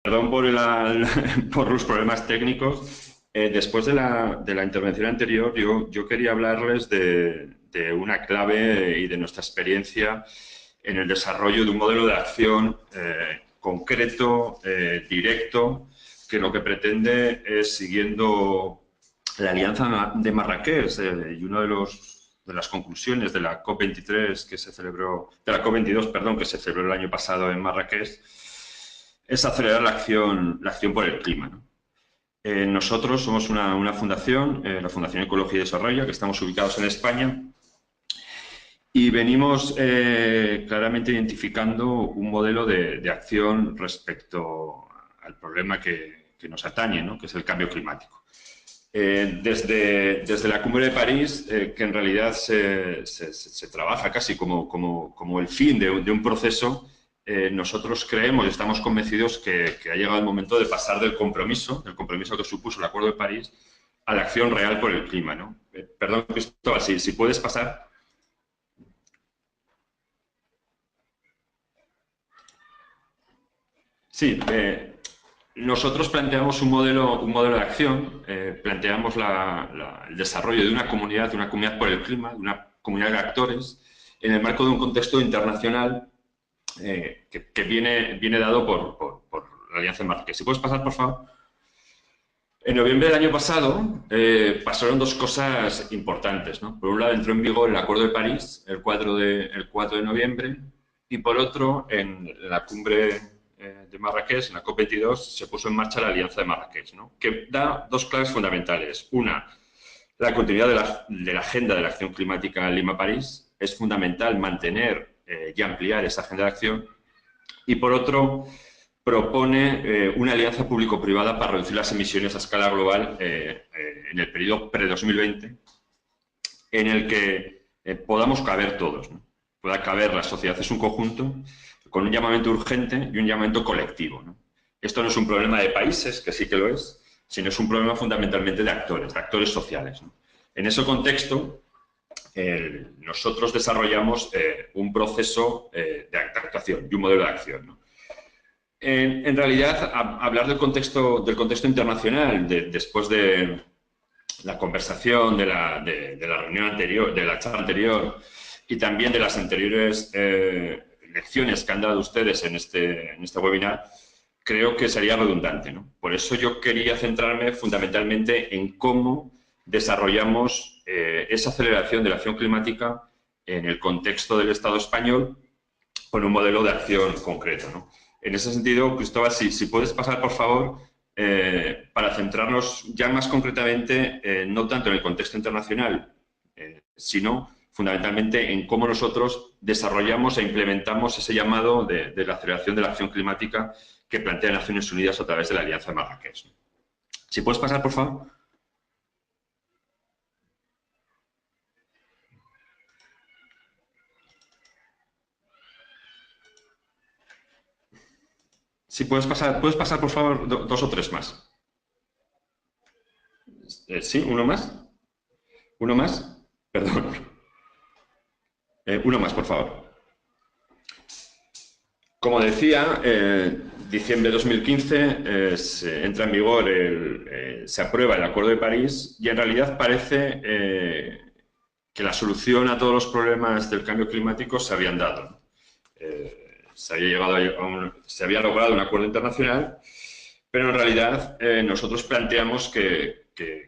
Perdón por, por los problemas técnicos. Después de la intervención anterior, yo quería hablarles de una clave y de nuestra experiencia en el desarrollo de un modelo de acción concreto, directo, que lo que pretende es, siguiendo la Alianza de Marrakech y uno de las conclusiones de la COP23 que se celebró, de la COP22, perdón, que se celebró el año pasado en Marrakech, es acelerar la acción por el clima, ¿no? Nosotros somos una fundación, la Fundación Ecología y Desarrollo, que estamos ubicados en España y venimos claramente identificando un modelo de acción respecto al problema que nos atañe, ¿no? Que es el cambio climático. Desde la Cumbre de París, que en realidad se trabaja casi como el fin de un proceso, nosotros creemos y estamos convencidos que ha llegado el momento de pasar del compromiso que supuso el Acuerdo de París, a la acción real por el clima, ¿no? Perdón, Cristóbal, si puedes pasar. Sí, nosotros planteamos un modelo de acción, planteamos el desarrollo de una comunidad por el clima, de una comunidad de actores, en el marco de un contexto internacional que viene dado por la Alianza de Marrakech. Si puedes pasar, por favor. En noviembre del año pasado pasaron dos cosas importantes, ¿no? Por un lado, entró en vigor el Acuerdo de París el 4 de noviembre, y por otro, en la cumbre de Marrakech, en la COP22, se puso en marcha la Alianza de Marrakech, ¿no? Que da dos claves fundamentales. Una, la continuidad de la agenda de la acción climática Lima-París. Es fundamental mantener y ampliar esa agenda de acción. Y por otro, propone una alianza público-privada para reducir las emisiones a escala global en el periodo pre-2020, en el que podamos caber todos, ¿no? Pueda caber la sociedad, es un conjunto, con un llamamiento urgente y un llamamiento colectivo, ¿no? Esto no es un problema de países, que sí que lo es, sino es un problema fundamentalmente de actores sociales, ¿no? En ese contexto, nosotros desarrollamos un proceso de actuación y un modelo de acción, ¿no? En realidad, hablar del contexto internacional, después de la conversación de la reunión anterior, de la charla anterior, y también de las anteriores lecciones que han dado ustedes en este webinar, creo que sería redundante, ¿no? Por eso yo quería centrarme fundamentalmente en cómo desarrollamos esa aceleración de la acción climática en el contexto del Estado español con un modelo de acción concreto, ¿no? En ese sentido, Cristóbal, si puedes pasar, por favor, para centrarnos ya más concretamente, no tanto en el contexto internacional, sino fundamentalmente en cómo nosotros desarrollamos e implementamos ese llamado de la aceleración de la acción climática que plantea Naciones Unidas a través de la Alianza de Marrakech. Si puedes pasar, por favor. Si puedes pasar, por favor, dos o tres más. ¿Sí? ¿Uno más? ¿Uno más? Perdón. Uno más, por favor. Como decía, diciembre de 2015 entra en vigor, se aprueba el Acuerdo de París y en realidad parece que la solución a todos los problemas del cambio climático se habían dado, ¿no? Se había logrado un acuerdo internacional, pero en realidad nosotros planteamos que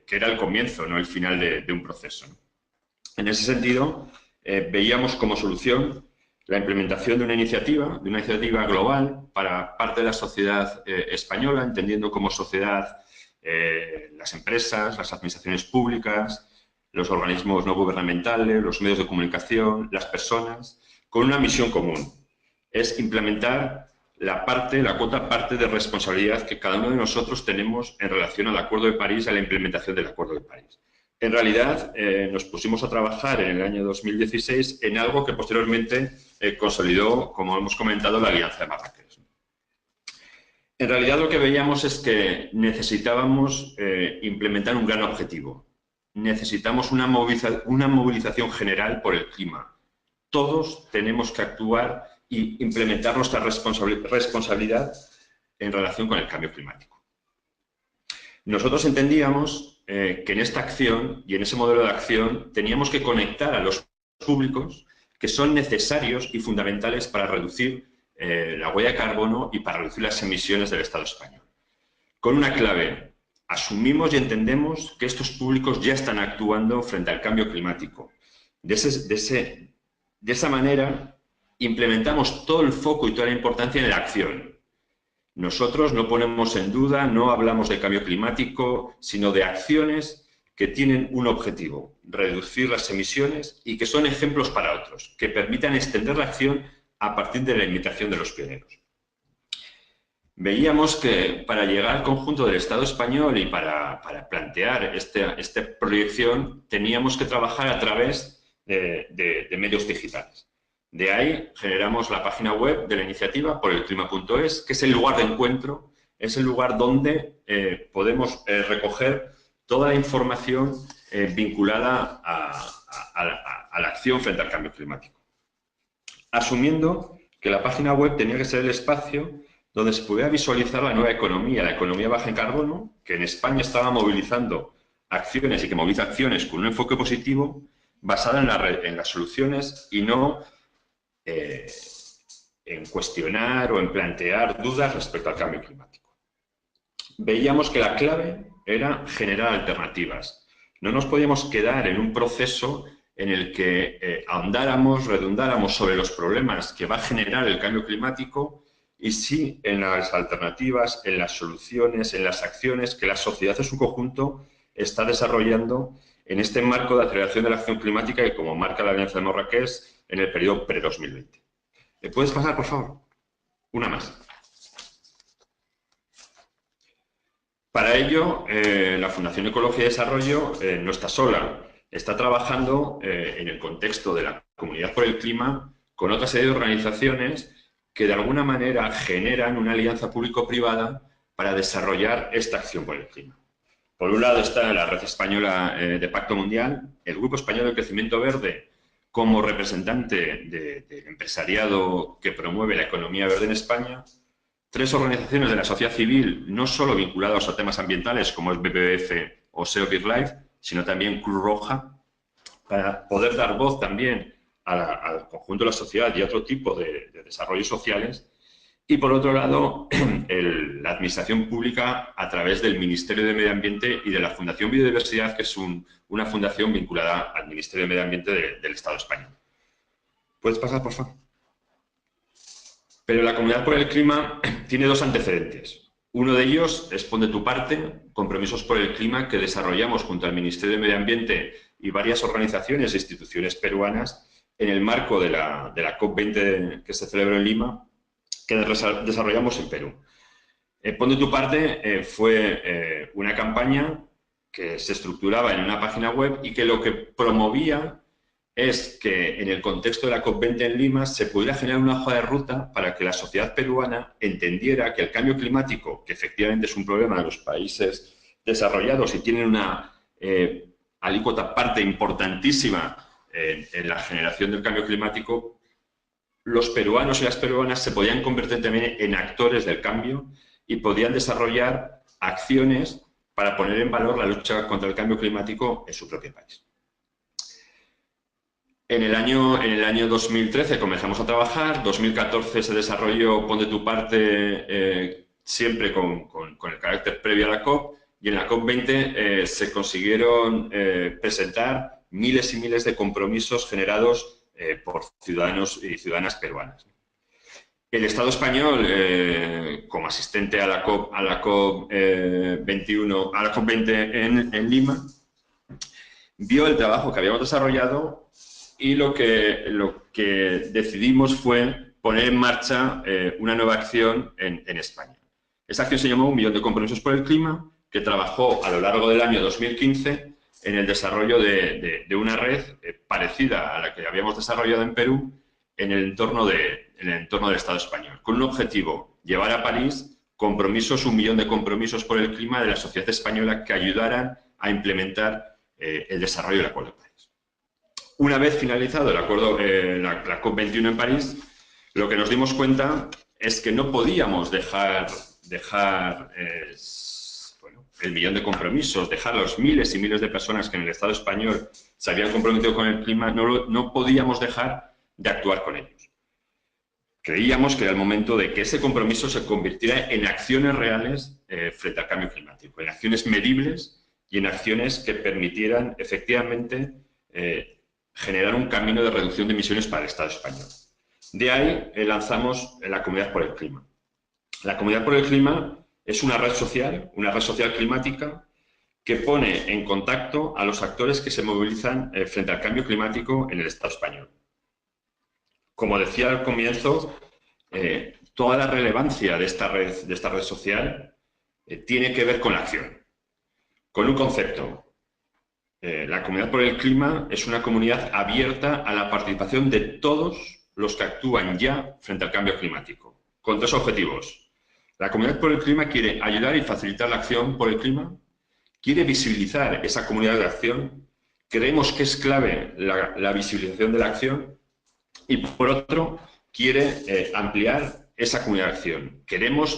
era el comienzo, no el final de un proceso, ¿no? En ese sentido, veíamos como solución la implementación de una iniciativa global para parte de la sociedad española, entendiendo como sociedad las empresas, las administraciones públicas, los organismos no gubernamentales, los medios de comunicación, las personas, con una misión común. Es implementar la cuota parte de responsabilidad que cada uno de nosotros tenemos en relación al Acuerdo de París, a la implementación del Acuerdo de París. En realidad, nos pusimos a trabajar en el año 2016 en algo que posteriormente consolidó, como hemos comentado, la Alianza de Marrakech. En realidad, lo que veíamos es que necesitábamos implementar un gran objetivo. Necesitamos una movilización general por el clima. Todos tenemos que actuar y implementar nuestra responsabilidad en relación con el cambio climático. Nosotros entendíamos que en esta acción y en ese modelo de acción teníamos que conectar a los públicos que son necesarios y fundamentales para reducir la huella de carbono y para reducir las emisiones del Estado español. Con una clave: asumimos y entendemos que estos públicos ya están actuando frente al cambio climático. De esa manera, implementamos todo el foco y toda la importancia en la acción. Nosotros no ponemos en duda, no hablamos de cambio climático, sino de acciones que tienen un objetivo: reducir las emisiones, y que son ejemplos para otros, que permitan extender la acción a partir de la imitación de los pioneros. Veíamos que para llegar al conjunto del Estado español y para plantear esta proyección teníamos que trabajar a través de medios digitales. De ahí generamos la página web de la iniciativa, porelclima.es, que es el lugar de encuentro, es el lugar donde podemos recoger toda la información vinculada a la acción frente al cambio climático. Asumiendo que la página web tenía que ser el espacio donde se pudiera visualizar la nueva economía, la economía baja en carbono, que en España estaba movilizando acciones y que moviliza acciones con un enfoque positivo basada en las soluciones y no en cuestionar o en plantear dudas respecto al cambio climático. Veíamos que la clave era generar alternativas. No nos podíamos quedar en un proceso en el que ahondáramos, redundáramos sobre los problemas que va a generar el cambio climático, y sí en las alternativas, en las soluciones, en las acciones que la sociedad en su conjunto está desarrollando en este marco de aceleración de la acción climática que, como marca la Alianza de Marrakech, en el periodo pre-2020. ¿Me puedes pasar, por favor? Una más. Para ello, la Fundación Ecología y Desarrollo no está sola. Está trabajando en el contexto de la Comunidad por el Clima con otra serie de organizaciones que de alguna manera generan una alianza público-privada para desarrollar esta acción por el clima. Por un lado está la Red Española de Pacto Mundial, el Grupo Español de Crecimiento Verde como representante del empresariado que promueve la economía verde en España, 3 organizaciones de la sociedad civil, no solo vinculadas a temas ambientales como es WWF o Save Our Life, sino también Cruz Roja, para poder dar voz también al conjunto de la sociedad y a otro tipo de desarrollos sociales. Y, por otro lado, la Administración Pública a través del Ministerio de Medio Ambiente y de la Fundación Biodiversidad, que es una fundación vinculada al Ministerio de Medio Ambiente del Estado español. ¿Puedes pasar, por favor? Pero la Comunidad por el Clima tiene 2 antecedentes. Uno de ellos es Pon de tu parte, compromisos por el clima que desarrollamos junto al Ministerio de Medio Ambiente y varias organizaciones e instituciones peruanas en el marco de la COP20 que se celebró en Lima, que desarrollamos en Perú. Pon de tu parte fue una campaña que se estructuraba en una página web y que lo que promovía es que en el contexto de la COP20 en Lima se pudiera generar una hoja de ruta para que la sociedad peruana entendiera que el cambio climático, que efectivamente es un problema de los países desarrollados y tienen una alícuota parte importantísima en la generación del cambio climático, los peruanos y las peruanas se podían convertir también en actores del cambio y podían desarrollar acciones para poner en valor la lucha contra el cambio climático en su propio país. En el año 2013 comenzamos a trabajar, 2014 se desarrolló Pon de tu parte, siempre con el carácter previo a la COP, y en la COP20 se consiguieron presentar miles y miles de compromisos generados por ciudadanos y ciudadanas peruanas. El Estado español, como asistente a la COP21, a la COP20 en Lima, vio el trabajo que habíamos desarrollado y lo que decidimos fue poner en marcha una nueva acción en España. Esa acción se llamó 1 millón de compromisos por el clima, que trabajó a lo largo del año 2015 en el desarrollo de una red parecida a la que habíamos desarrollado en Perú en el entorno del Estado español, con un objetivo: llevar a París compromisos, 1 millón de compromisos por el clima de la sociedad española que ayudaran a implementar el desarrollo del Acuerdo de París. Una vez finalizado el acuerdo, la COP21 en París, lo que nos dimos cuenta es que no podíamos dejar dejar bueno, el millón de compromisos, dejar los miles y miles de personas que en el Estado español se habían comprometido con el clima, no podíamos dejar de actuar con ellos. Creíamos que era el momento de que ese compromiso se convirtiera en acciones reales frente al cambio climático, en acciones medibles y en acciones que permitieran efectivamente generar un camino de reducción de emisiones para el Estado español. De ahí lanzamos la Comunidad por el Clima. La Comunidad por el Clima es una red social climática que pone en contacto a los actores que se movilizan frente al cambio climático en el Estado español. Como decía al comienzo, toda la relevancia de esta red social tiene que ver con la acción, con un concepto. La Comunidad por el Clima es una comunidad abierta a la participación de todos los que actúan ya frente al cambio climático, con tres objetivos. La Comunidad por el Clima quiere ayudar y facilitar la acción por el clima, quiere visibilizar esa comunidad de acción, creemos que es clave la visibilización de la acción, y por otro, quiere ampliar esa comunidad de acción.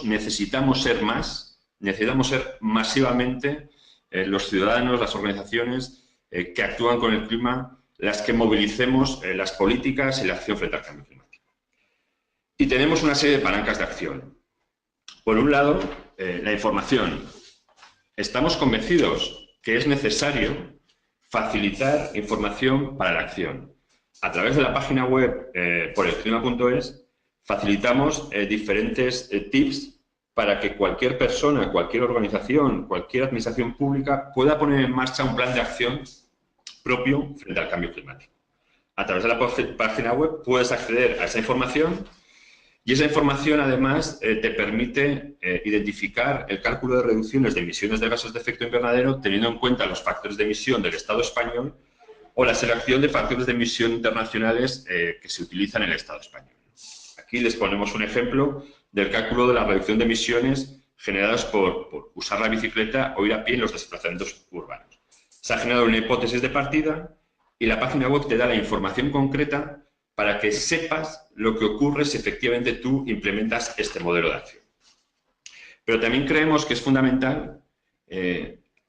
Necesitamos ser más, necesitamos ser masivamente los ciudadanos, las organizaciones que actúan con el clima, las que movilicemos las políticas y la acción frente al cambio climático. Y tenemos una serie de palancas de acción. Por un lado, la información. Estamos convencidos que es necesario facilitar información para la acción. A través de la página web porelclima.es facilitamos diferentes tips para que cualquier persona, cualquier organización, cualquier administración pública pueda poner en marcha un plan de acción propio frente al cambio climático. A través de la página web puedes acceder a esa información y esa información además te permite identificar el cálculo de reducciones de emisiones de gases de efecto invernadero teniendo en cuenta los factores de emisión del Estado español o la selección de factores de emisión internacionales que se utilizan en el Estado español. Aquí les ponemos un ejemplo del cálculo de la reducción de emisiones generadas por usar la bicicleta o ir a pie en los desplazamientos urbanos. Se ha generado una hipótesis de partida y la página web te da la información concreta para que sepas lo que ocurre si efectivamente tú implementas este modelo de acción. Pero también creemos que es fundamental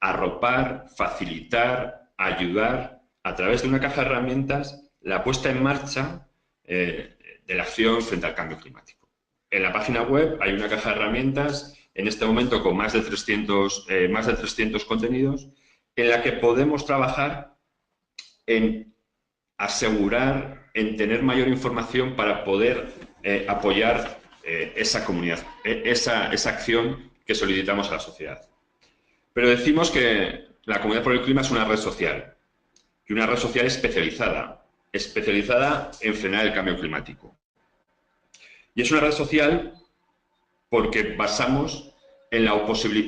arropar, facilitar, ayudar a través de una caja de herramientas la puesta en marcha de la acción frente al cambio climático. En la página web hay una caja de herramientas, en este momento con más de 300 contenidos, en la que podemos trabajar en asegurar, en tener mayor información para poder apoyar esa comunidad, esa acción que solicitamos a la sociedad. Pero decimos que la Comunidad por el Clima es una red social, y una red social especializada en frenar el cambio climático. Y es una red social porque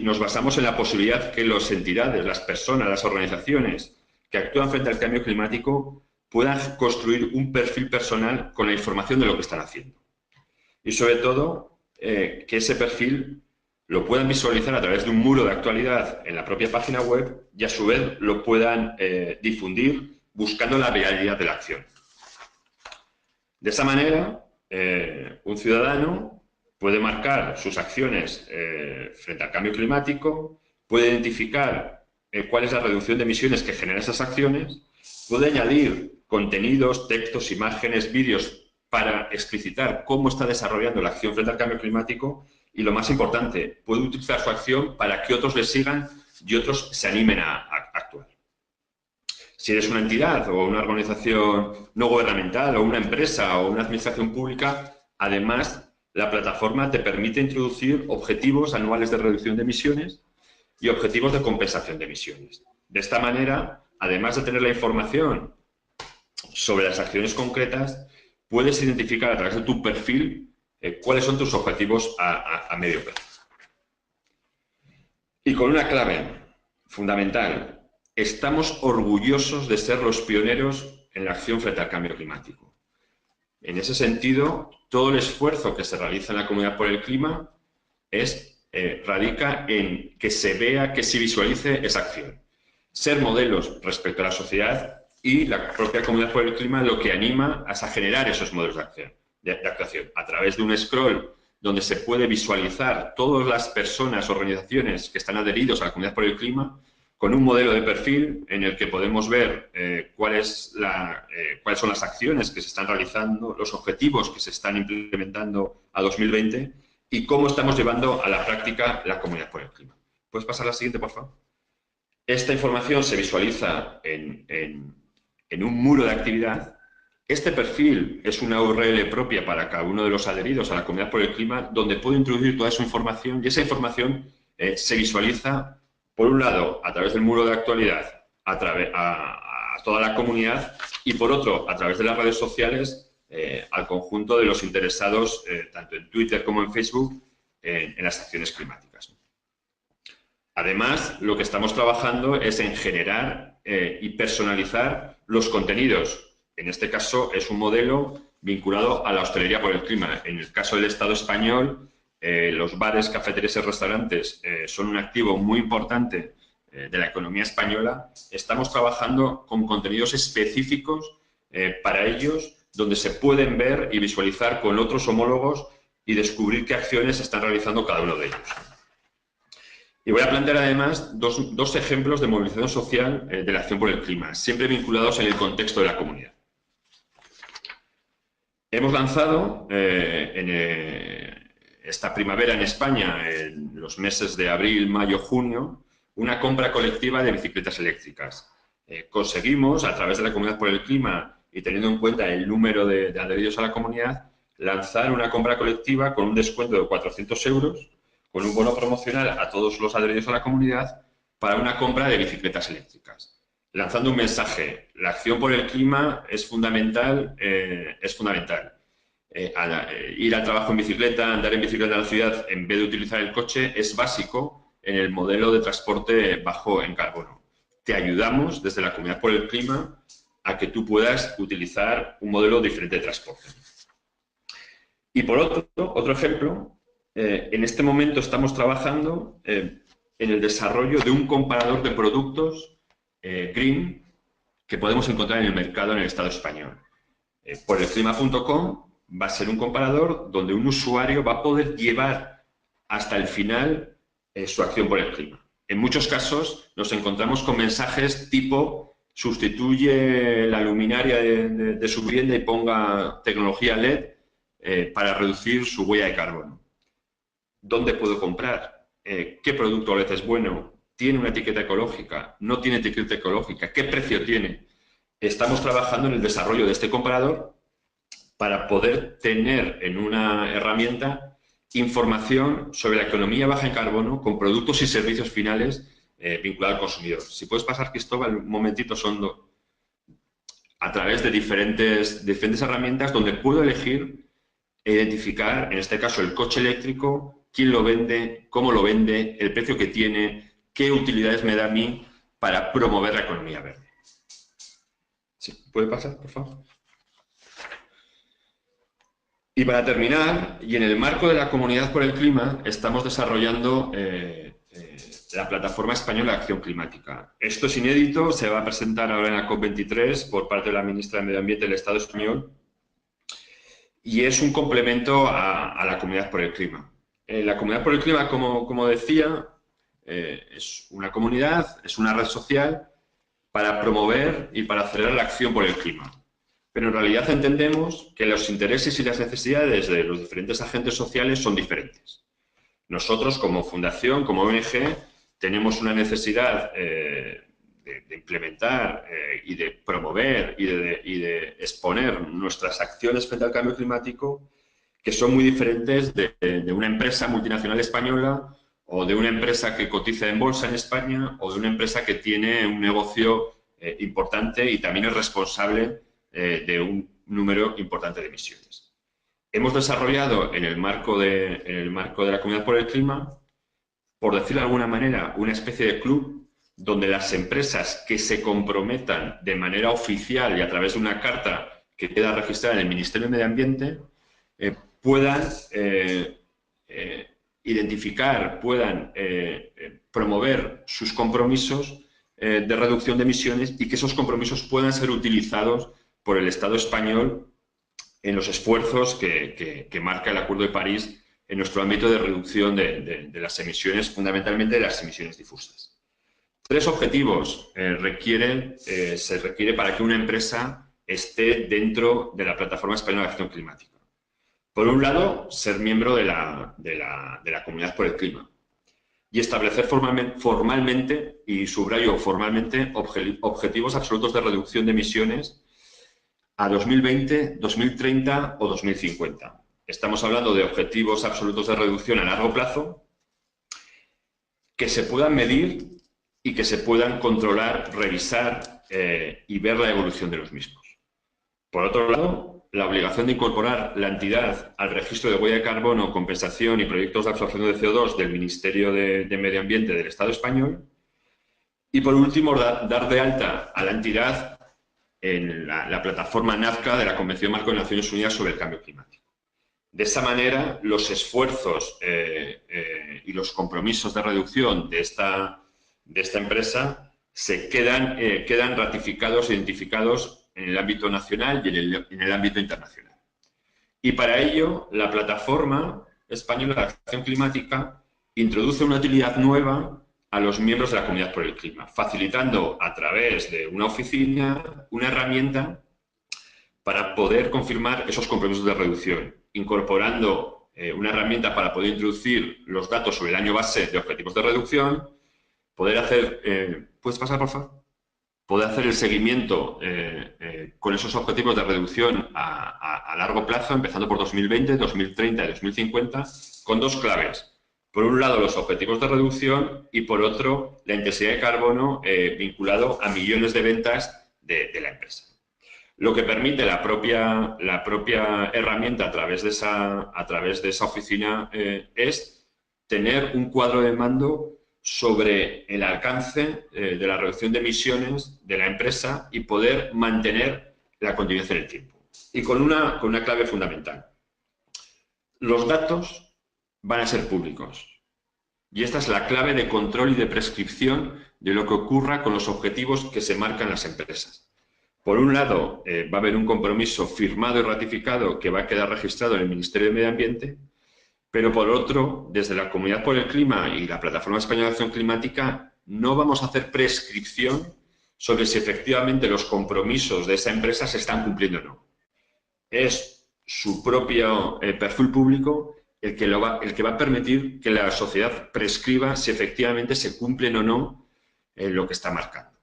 nos basamos en la posibilidad que las entidades, las personas, las organizaciones que actúan frente al cambio climático puedan construir un perfil personal con la información de lo que están haciendo. Y sobre todo, que ese perfil lo puedan visualizar a través de un muro de actualidad en la propia página web y a su vez lo puedan difundir buscando la realidad de la acción. De esa manera, un ciudadano puede marcar sus acciones frente al cambio climático, puede identificar cuál es la reducción de emisiones que generan esas acciones, puede añadir contenidos, textos, imágenes, vídeos para explicitar cómo está desarrollando la acción frente al cambio climático y, lo más importante, puede utilizar su acción para que otros le sigan y otros se animen a actuar. Si eres una entidad o una organización no gubernamental o una empresa o una administración pública, además, la plataforma te permite introducir objetivos anuales de reducción de emisiones y objetivos de compensación de emisiones. De esta manera, además de tener la información sobre las acciones concretas, puedes identificar a través de tu perfil cuáles son tus objetivos a medio plazo. Y con una clave fundamental: estamos orgullosos de ser los pioneros en la acción frente al cambio climático. En ese sentido, todo el esfuerzo que se realiza en la Comunidad por el Clima radica en que se vea, que se visualice esa acción. Ser modelos respecto a la sociedad y la propia Comunidad por el Clima lo que anima es a generar esos modelos de actuación. A través de un scroll donde se puede visualizar todas las personas, organizaciones que están adheridos a la Comunidad por el Clima, con un modelo de perfil en el que podemos ver cuáles son las acciones que se están realizando, los objetivos que se están implementando a 2020 y cómo estamos llevando a la práctica la Comunidad por el Clima. ¿Puedes pasar a la siguiente, por favor? Esta información se visualiza en un muro de actividad. Este perfil es una URL propia para cada uno de los adheridos a la Comunidad por el Clima, donde puedo introducir toda esa información y esa información se visualiza, por un lado, a través del muro de actualidad, a toda la comunidad y, por otro, a través de las redes sociales, al conjunto de los interesados, tanto en Twitter como en Facebook, en las acciones climáticas. Además, lo que estamos trabajando es en generar y personalizar los contenidos. En este caso, es un modelo vinculado a la hostelería por el clima. En el caso del Estado español, los bares, cafeterías y restaurantes son un activo muy importante de la economía española. Estamos trabajando con contenidos específicos para ellos, donde se pueden ver y visualizar con otros homólogos y descubrir qué acciones están realizando cada uno de ellos. Y voy a plantear además dos ejemplos de movilización social de la acción por el clima, siempre vinculados en el contexto de la comunidad. Hemos lanzado esta primavera en España, en los meses de abril, mayo, junio, una compra colectiva de bicicletas eléctricas. Conseguimos, a través de la Comunidad por el Clima y teniendo en cuenta el número de adheridos a la comunidad, lanzar una compra colectiva con un descuento de 400 euros, con un bono promocional a todos los adheridos a la comunidad para una compra de bicicletas eléctricas. Lanzando un mensaje, la acción por el clima es fundamental, ir al trabajo en bicicleta, andar en bicicleta en la ciudad en vez de utilizar el coche es básico en el modelo de transporte bajo en carbono. Te ayudamos desde la Comunidad por el Clima a que tú puedas utilizar un modelo diferente de transporte. Y por otro ejemplo, en este momento estamos trabajando en el desarrollo de un comparador de productos green que podemos encontrar en el mercado en el Estado español. Por el clima.com va a ser un comparador donde un usuario va a poder llevar hasta el final su acción por el clima. En muchos casos nos encontramos con mensajes tipo sustituye la luminaria de su vivienda y ponga tecnología LED para reducir su huella de carbono. ¿Dónde puedo comprar? ¿Qué producto LED es bueno? ¿Tiene una etiqueta ecológica? ¿No tiene etiqueta ecológica? ¿Qué precio tiene? Estamos trabajando en el desarrollo de este comparador para poder tener en una herramienta información sobre la economía baja en carbono con productos y servicios finales vinculados al consumidor. Si puedes pasar, Cristóbal, un momentito, son a través de diferentes herramientas donde puedo elegir e identificar, en este caso, el coche eléctrico, quién lo vende, cómo lo vende, el precio que tiene, qué utilidades me da a mí para promover la economía verde. ¿Sí? ¿Puede pasar, por favor? Y para terminar, y en el marco de la Comunidad por el Clima, estamos desarrollando la Plataforma Española de Acción Climática. Esto es inédito, se va a presentar ahora en la COP23 por parte de la Ministra de Medio Ambiente del Estado español y es un complemento a la Comunidad por el Clima. La Comunidad por el Clima, como decía, es una comunidad, es una red social para promover y para acelerar la acción por el clima. Pero en realidad entendemos que los intereses y las necesidades de los diferentes agentes sociales son diferentes. Nosotros, como fundación, como ONG, tenemos una necesidad de implementar y de promover y de exponer nuestras acciones frente al cambio climático que son muy diferentes de una empresa multinacional española o de una empresa que cotiza en bolsa en España o de una empresa que tiene un negocio importante y también es responsable de un número importante de emisiones. Hemos desarrollado en el marco de la Comunidad por el Clima, por decirlo de alguna manera, una especie de club donde las empresas que se comprometan de manera oficial y a través de una carta que queda registrada en el Ministerio de Medio Ambiente puedan identificar, puedan promover sus compromisos de reducción de emisiones y que esos compromisos puedan ser utilizados por el Estado español en los esfuerzos que marca el Acuerdo de París en nuestro ámbito de reducción de las emisiones, fundamentalmente de las emisiones difusas. 3 objetivos se requiere para que una empresa esté dentro de la Plataforma Española de Acción Climática. Por un lado, ser miembro de la Comunidad por el Clima y establecer formalmente, y subrayo formalmente, objetivos absolutos de reducción de emisiones a 2020, 2030 o 2050. Estamos hablando de objetivos absolutos de reducción a largo plazo que se puedan medir y que se puedan controlar, revisar y ver la evolución de los mismos. Por otro lado, la obligación de incorporar la entidad al registro de huella de carbono, compensación y proyectos de absorción de CO2 del Ministerio de Medio Ambiente del Estado español. Y por último, dar de alta a la entidad en la plataforma NAFCA de la Convención Marco de Naciones Unidas sobre el Cambio Climático. De esa manera, los esfuerzos y los compromisos de reducción de esta empresa quedan ratificados e identificados en el ámbito nacional y en el ámbito internacional. Y para ello, la Plataforma Española de Acción Climática introduce una utilidad nueva a los miembros de la Comunidad por el Clima, facilitando a través de una oficina, una herramienta para poder confirmar esos compromisos de reducción, incorporando una herramienta para poder introducir los datos sobre el año base de objetivos de reducción, poder hacer, ¿puedes pasar, por favor? Poder hacer el seguimiento con esos objetivos de reducción a largo plazo, empezando por 2020, 2030 y 2050, con 2 claves. Por un lado, los objetivos de reducción y, por otro, la intensidad de carbono vinculado a millones de ventas de la empresa. Lo que permite la propia herramienta a través de esa oficina es tener un cuadro de mando sobre el alcance de la reducción de emisiones de la empresa y poder mantener la continuidad en el tiempo. Y con una clave fundamental. Los datos van a ser públicos. Y esta es la clave de control y de prescripción de lo que ocurra con los objetivos que se marcan las empresas. Por un lado, va a haber un compromiso firmado y ratificado que va a quedar registrado en el Ministerio de Medio Ambiente, pero por otro, desde la Comunidad por el Clima y la Plataforma Española de Acción Climática, no vamos a hacer prescripción sobre si efectivamente los compromisos de esa empresa se están cumpliendo o no. Es su propio perfil público el que va a permitir que la sociedad prescriba si efectivamente se cumplen o no lo que está marcando.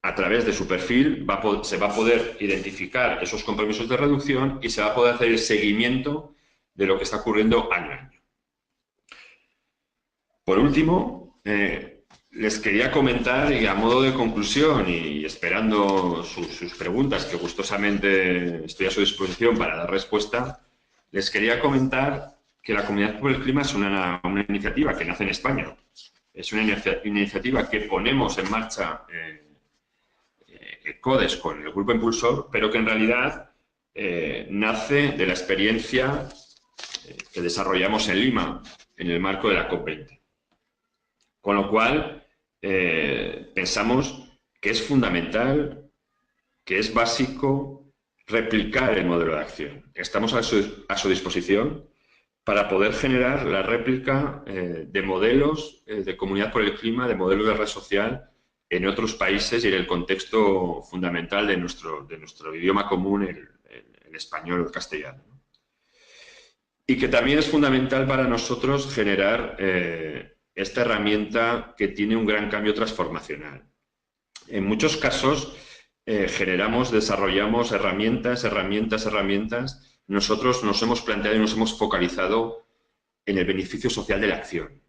A través de su perfil se va a poder identificar esos compromisos de reducción y se va a poder hacer el seguimiento de lo que está ocurriendo año a año. Por último, les quería comentar, y a modo de conclusión y esperando sus preguntas, que gustosamente estoy a su disposición para dar respuesta, les quería comentar que la Comunidad por el Clima es una iniciativa que nace en España. Es una iniciativa que ponemos en marcha CODES con el Grupo Impulsor, pero que en realidad nace de la experiencia que desarrollamos en Lima en el marco de la COP20. Con lo cual, pensamos que es fundamental, que es básico replicar el modelo de acción. Estamos a su disposición para poder generar la réplica de modelos de Comunidad por el Clima, de modelos de red social en otros países y en el contexto fundamental de nuestro idioma común, el español o el castellano. Y que también es fundamental para nosotros generar esta herramienta que tiene un gran cambio transformacional. En muchos casos desarrollamos herramientas. Nosotros nos hemos planteado y nos hemos focalizado en el beneficio social de la acción,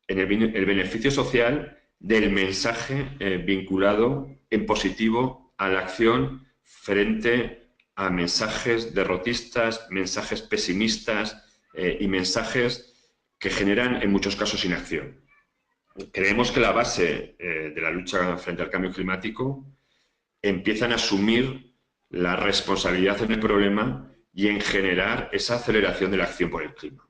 en el beneficio social del mensaje vinculado en positivo a la acción frente a mensajes derrotistas, mensajes pesimistas y mensajes que generan en muchos casos inacción. Creemos que la base de la lucha frente al cambio climático empiezan a asumir la responsabilidad en el problema y en generar esa aceleración de la acción por el clima.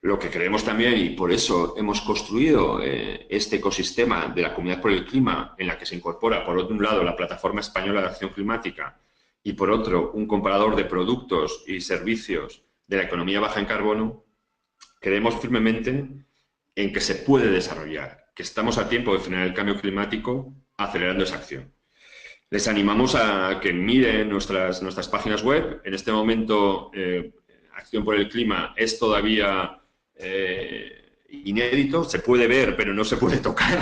Lo que creemos también, y por eso hemos construido este ecosistema de la Comunidad por el Clima, en la que se incorpora, por un lado, la Plataforma Española de Acción Climática y, por otro, un comparador de productos y servicios de la economía baja en carbono, creemos firmemente en que se puede desarrollar, que estamos a tiempo de frenar el cambio climático acelerando esa acción. Les animamos a que miren nuestras páginas web. En este momento, Acción por el Clima es todavía inédito, se puede ver, pero no se puede tocar,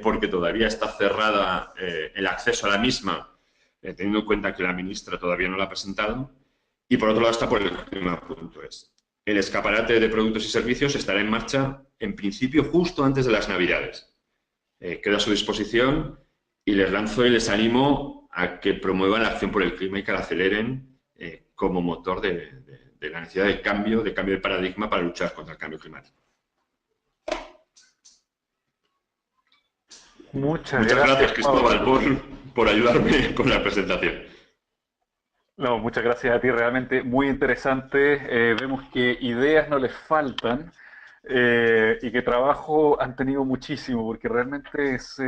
porque todavía está cerrada el acceso a la misma, teniendo en cuenta que la ministra todavía no la ha presentado. Y por otro lado está por el clima.es. El escaparate de productos y servicios estará en marcha, en principio, justo antes de las Navidades. Queda a su disposición y les lanzo y les animo a que promuevan la acción por el clima y que la aceleren como motor de la necesidad de cambio de paradigma para luchar contra el cambio climático. Muchas Muchas gracias, gracias, Cristóbal, Pablo. por ayudarme con la presentación. No, muchas gracias a ti, realmente muy interesante. Vemos que ideas no les faltan y que trabajo han tenido muchísimo, porque realmente es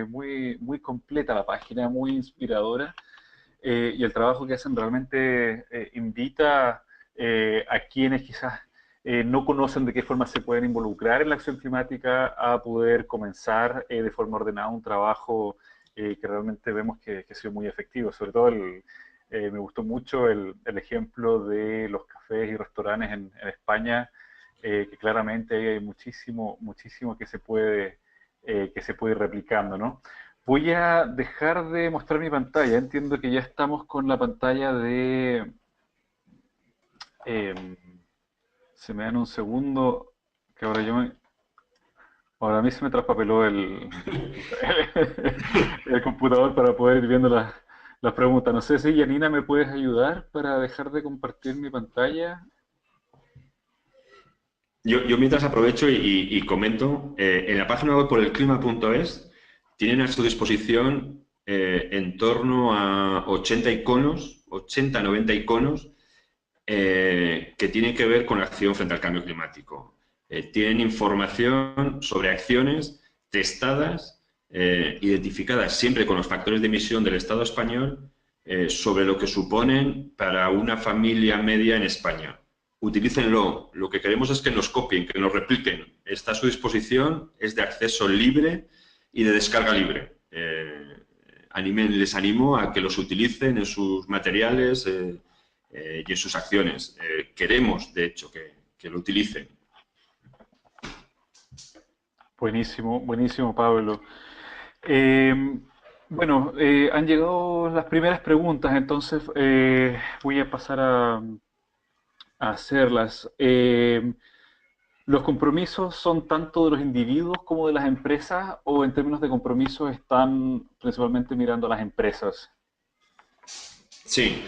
muy completa la página, muy inspiradora. Y el trabajo que hacen realmente invita a quienes quizás no conocen de qué forma se pueden involucrar en la acción climática a poder comenzar de forma ordenada un trabajo que realmente vemos que ha sido muy efectivo. Sobre todo me gustó mucho el ejemplo de los cafés y restaurantes en España, que claramente hay muchísimo que se puede ir replicando, ¿no? Voy a dejar de mostrar mi pantalla. Entiendo que ya estamos con la pantalla de... em, se me dan un segundo, que ahora a mí se me traspapeló el computador para poder ir viendo las preguntas. No sé si Janina me puedes ayudar para dejar de compartir mi pantalla. Yo mientras aprovecho y comento, en la página web por el clima.es tienen a su disposición en torno a 80 iconos, 80, 90 iconos que tienen que ver con la acción frente al cambio climático. Tienen información sobre acciones testadas, identificadas siempre con los factores de emisión del Estado español, sobre lo que suponen para una familia media en España. Utilícenlo. Lo que queremos es que nos copien, que nos repliquen. Está a su disposición, es de acceso libre y de descarga libre. Les animo a que los utilicen en sus materiales y en sus acciones. Queremos, de hecho, que lo utilicen. Buenísimo, buenísimo, Pablo. Bueno, han llegado las primeras preguntas, entonces voy a pasar a hacerlas. ¿Los compromisos son tanto de los individuos como de las empresas o en términos de compromisos están principalmente mirando a las empresas? Sí.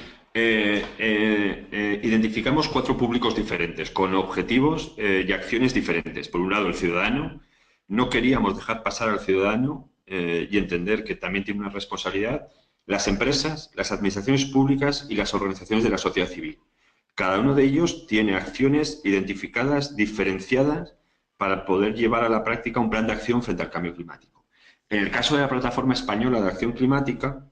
Identificamos 4 públicos diferentes, con objetivos y acciones diferentes. Por un lado, el ciudadano. No queríamos dejar pasar al ciudadano y entender que también tiene una responsabilidad. Las empresas, las administraciones públicas y las organizaciones de la sociedad civil. Cada uno de ellos tiene acciones identificadas, diferenciadas, para poder llevar a la práctica un plan de acción frente al cambio climático. En el caso de la Plataforma Española de Acción Climática,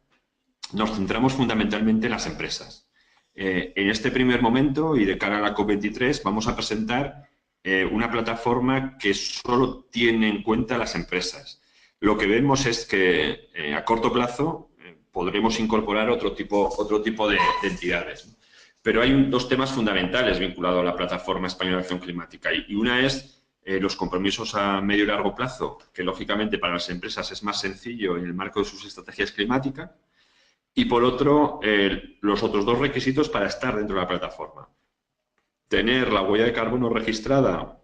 nos centramos fundamentalmente en las empresas. En este primer momento y de cara a la COP23 vamos a presentar una plataforma que solo tiene en cuenta las empresas. Lo que vemos es que a corto plazo podremos incorporar otro tipo de entidades, ¿no? Pero hay 2 temas fundamentales vinculados a la Plataforma Española de Acción Climática y una es los compromisos a medio y largo plazo, que lógicamente para las empresas es más sencillo en el marco de sus estrategias climáticas. Y por otro, los otros 2 requisitos para estar dentro de la plataforma. Tener la huella de carbono registrada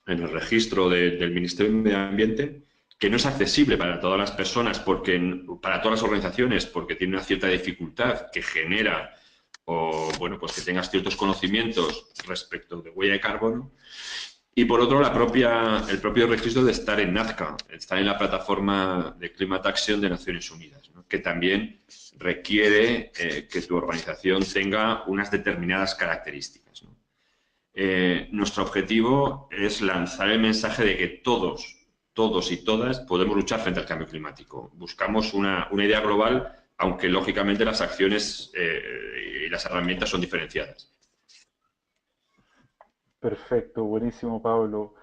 en el registro del Ministerio de Medio Ambiente, que no es accesible para todas las personas, para todas las organizaciones, porque tiene una cierta dificultad que genera, o bueno, pues que tengas ciertos conocimientos respecto de huella de carbono. Y por otro, el propio registro de estar en Nazca, estar en la plataforma de Climate Action de Naciones Unidas, ¿no? Que también requiere que tu organización tenga unas determinadas características, ¿no? Nuestro objetivo es lanzar el mensaje de que todos y todas podemos luchar frente al cambio climático. Buscamos una idea global, aunque lógicamente las acciones y las herramientas son diferenciadas. Perfecto, buenísimo, Pablo.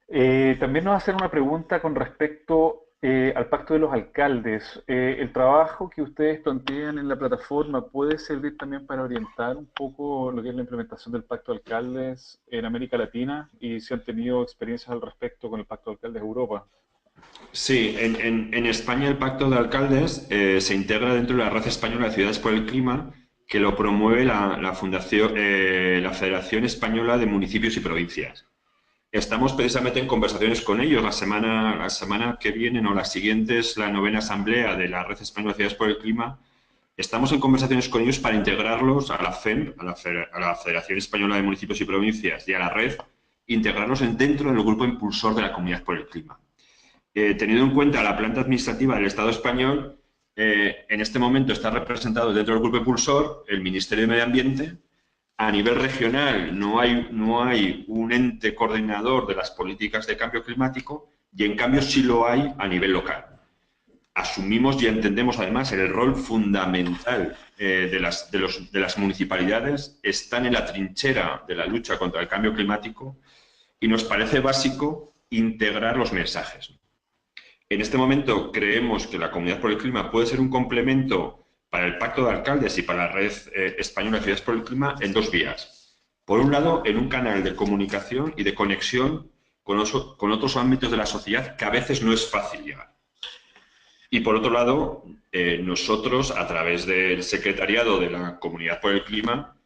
También nos hacen una pregunta con respecto al pacto de los alcaldes. ¿El trabajo que ustedes plantean en la plataforma puede servir también para orientar un poco lo que es la implementación del pacto de alcaldes en América Latina y si han tenido experiencias al respecto con el pacto de alcaldes de Europa? Sí, en España el Pacto de Alcaldes se integra dentro de la Red Española de Ciudades por el Clima, que lo promueve la Fundación, la Federación Española de Municipios y Provincias. Estamos precisamente en conversaciones con ellos. La semana que viene o la siguiente es la novena asamblea de la Red Española de Ciudades por el Clima. Estamos en conversaciones con ellos para integrarlos a la FEM, a la Federación Española de Municipios y Provincias y a la red, integrarlos dentro del grupo impulsor de la Comunidad por el Clima. Teniendo en cuenta la planta administrativa del Estado español, en este momento está representado dentro del grupo impulsor el Ministerio de Medio Ambiente. A nivel regional no hay un ente coordinador de las políticas de cambio climático y en cambio sí lo hay a nivel local. Asumimos y entendemos además el rol fundamental de las municipalidades, están en la trinchera de la lucha contra el cambio climático y nos parece básico integrar los mensajes. En este momento creemos que la Comunidad por el Clima puede ser un complemento para el Pacto de Alcaldes y para la Red Española de Ciudades por el Clima en dos vías. Por un lado, en un canal de comunicación y de conexión con otros ámbitos de la sociedad que a veces no es fácil llegar. Y por otro lado, nosotros, a través del secretariado de la Comunidad por el Clima,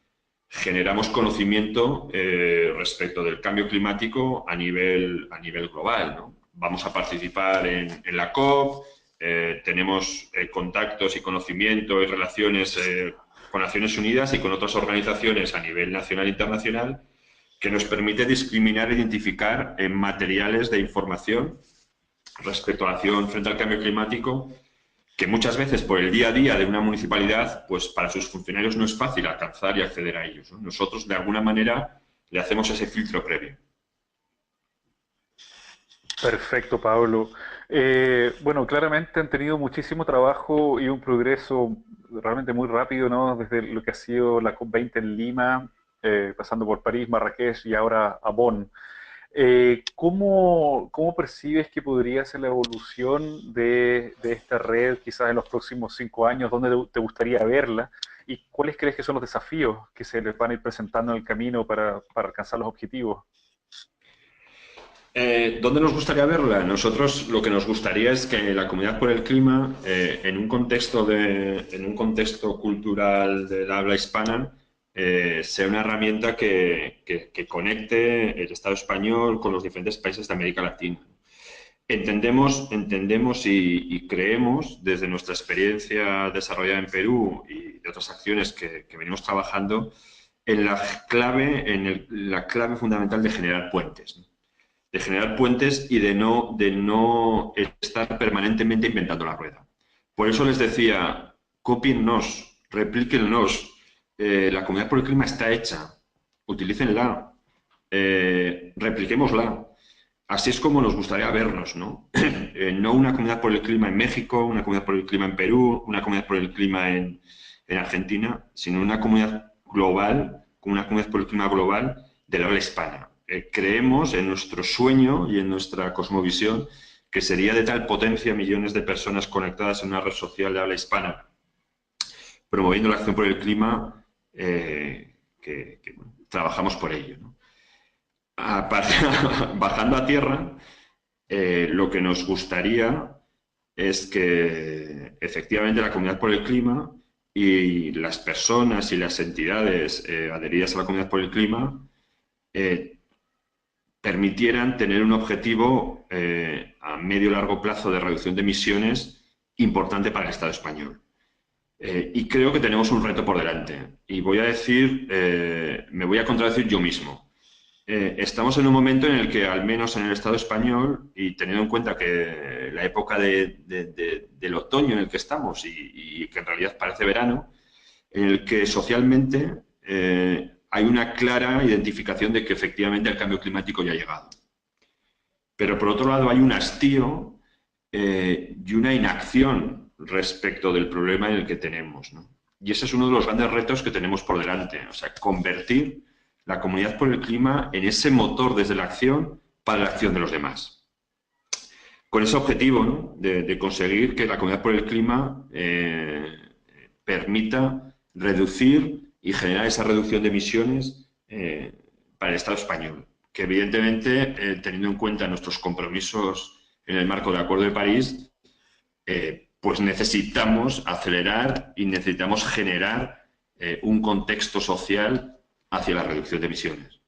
generamos conocimiento respecto del cambio climático a nivel global, ¿no? Vamos a participar en la COP, tenemos contactos y conocimiento y relaciones con Naciones Unidas y con otras organizaciones a nivel nacional e internacional que nos permite discriminar e identificar materiales de información respecto a la acción frente al cambio climático que muchas veces por el día a día de una municipalidad, pues para sus funcionarios no es fácil alcanzar y acceder a ellos, ¿no? Nosotros, de alguna manera, le hacemos ese filtro previo. Perfecto, Pablo. Bueno, claramente han tenido muchísimo trabajo y un progreso realmente muy rápido, ¿no? Desde lo que ha sido la COP20 en Lima, pasando por París, Marrakech y ahora a Bonn. ¿Cómo percibes que podría ser la evolución de esta red quizás en los próximos 5 años? ¿Dónde te gustaría verla? ¿Y cuáles crees que son los desafíos que se les van a ir presentando en el camino para alcanzar los objetivos? ¿Dónde nos gustaría verla? Nosotros lo que nos gustaría es que la Comunidad por el Clima, en un contexto cultural del habla hispana, sea una herramienta que conecte el Estado español con los diferentes países de América Latina. Entendemos y creemos, desde nuestra experiencia desarrollada en Perú y de otras acciones que venimos trabajando, en la clave fundamental de generar puentes, ¿no? De generar puentes y de no estar permanentemente inventando la rueda. Por eso les decía, cópiennos, replíquennos, la Comunidad por el Clima está hecha, utilícenla, repliquémosla. Así es como nos gustaría vernos, ¿no? No una Comunidad por el Clima en México, una Comunidad por el Clima en Perú, una Comunidad por el Clima en Argentina, sino una comunidad global, una Comunidad por el Clima global del habla hispana. Creemos en nuestro sueño y en nuestra cosmovisión que sería de tal potencia millones de personas conectadas en una red social de habla hispana, promoviendo la acción por el clima, bueno, trabajamos por ello, ¿no? Bajando a tierra, lo que nos gustaría es que efectivamente la Comunidad por el Clima y las personas y las entidades adheridas a la Comunidad por el Clima permitieran tener un objetivo a medio y largo plazo de reducción de emisiones importante para el Estado español. Y creo que tenemos un reto por delante. Y voy a decir, me voy a contradecir yo mismo. Estamos en un momento en el que, al menos en el Estado español, y teniendo en cuenta que la época del otoño en el que estamos y que en realidad parece verano, en el que socialmente hay una clara identificación de que efectivamente el cambio climático ya ha llegado. Pero por otro lado hay un hastío y una inacción respecto del problema en el que tenemos, ¿no? Y ese es uno de los grandes retos que tenemos por delante, o sea, convertir la Comunidad por el Clima en ese motor desde la acción para la acción de los demás. Con ese objetivo, ¿no?, de conseguir que la Comunidad por el Clima permita reducir y generar esa reducción de emisiones para el Estado español, que evidentemente, teniendo en cuenta nuestros compromisos en el marco del Acuerdo de París, pues necesitamos acelerar y necesitamos generar un contexto social hacia la reducción de emisiones.